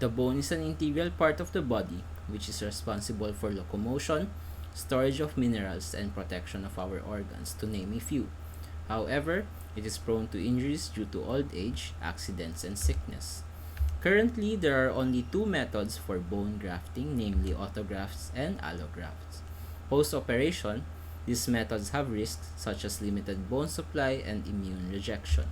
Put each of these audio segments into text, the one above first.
The bone is an integral part of the body, which is responsible for locomotion, storage of minerals, and protection of our organs, to name a few. However, it is prone to injuries due to old age, accidents, and sickness. Currently, there are only two methods for bone grafting, namely autografts and allografts. Post-operation, these methods have risks such as limited bone supply and immune rejection.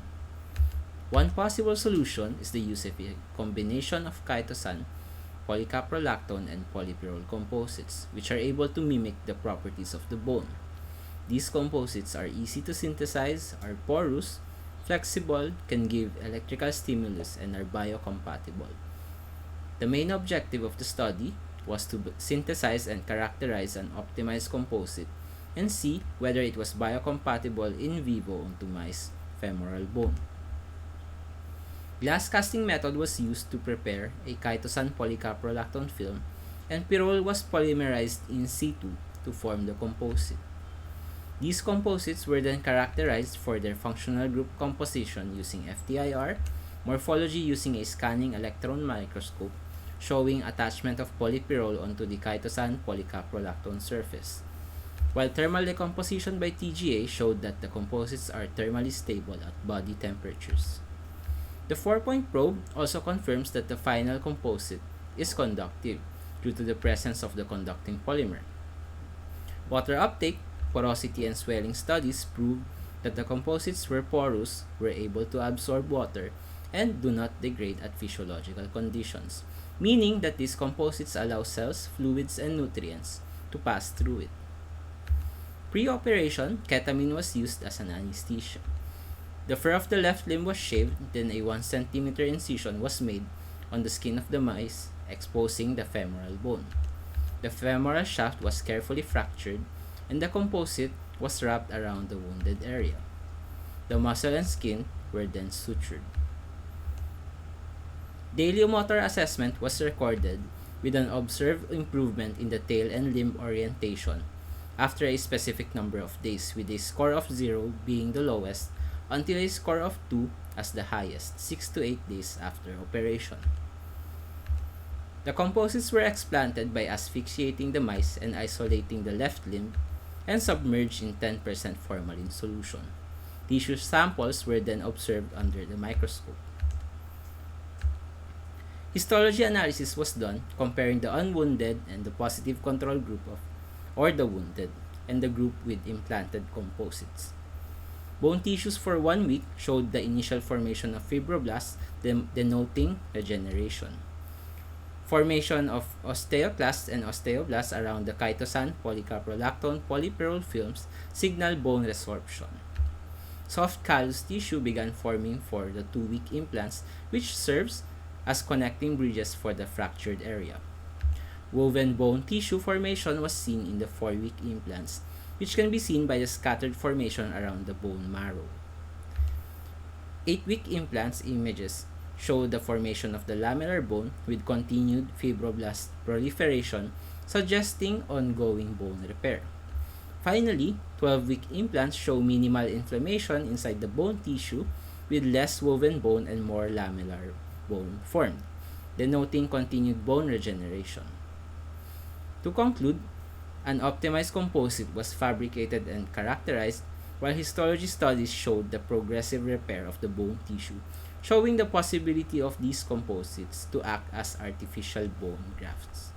One possible solution is the use of a combination of chitosan, polycaprolactone, and polypyrrole composites, which are able to mimic the properties of the bone. These composites are easy to synthesize, are porous, flexible, can give electrical stimulus, and are biocompatible. The main objective of the study was to synthesize and characterize an optimized composite and see whether it was biocompatible in vivo onto mice femoral bone. Glass casting method was used to prepare a chitosan polycaprolactone film, and pyrrole was polymerized in situ to form the composite. These composites were then characterized for their functional group composition using FTIR, morphology using a scanning electron microscope, showing attachment of polypyrrole onto the chitosan polycaprolactone surface, while thermal decomposition by TGA showed that the composites are thermally stable at body temperatures. The 4-point probe also confirms that the final composite is conductive due to the presence of the conducting polymer. Water uptake, porosity, and swelling studies proved that the composites were porous, were able to absorb water, and do not degrade at physiological conditions, meaning that these composites allow cells, fluids, and nutrients to pass through it. Pre-operation, ketamine was used as an anesthesia. The fur of the left limb was shaved, then a 1 cm incision was made on the skin of the mice, exposing the femoral bone. The femoral shaft was carefully fractured, and the composite was wrapped around the wounded area. The muscle and skin were then sutured. Daily motor assessment was recorded with an observed improvement in the tail and limb orientation after a specific number of days, with a score of 0 being the lowest until a score of 2 as the highest, 6 to 8 days after operation. The composites were explanted by asphyxiating the mice and isolating the left limb and submerged in 10% formalin solution. Tissue samples were then observed under the microscope. Histology analysis was done comparing the unwounded and the positive control group or the wounded and the group with implanted composites. Bone tissues for 1 week showed the initial formation of fibroblasts, denoting regeneration. Formation of osteoclasts and osteoblasts around the chitosan, polycaprolactone, polypyrrole films signal bone resorption. Soft callus tissue began forming for the 2-week implants, which serves as connecting bridges for the fractured area. Woven bone tissue formation was seen in the 4-week implants, which can be seen by the scattered formation around the bone marrow. 8-week implants images show the formation of the lamellar bone with continued fibroblast proliferation, suggesting ongoing bone repair. Finally, 12-week implants show minimal inflammation inside the bone tissue with less woven bone and more lamellar bone formed, denoting continued bone regeneration. To conclude, an optimized composite was fabricated and characterized, while histology studies showed the progressive repair of the bone tissue, showing the possibility of these composites to act as artificial bone grafts.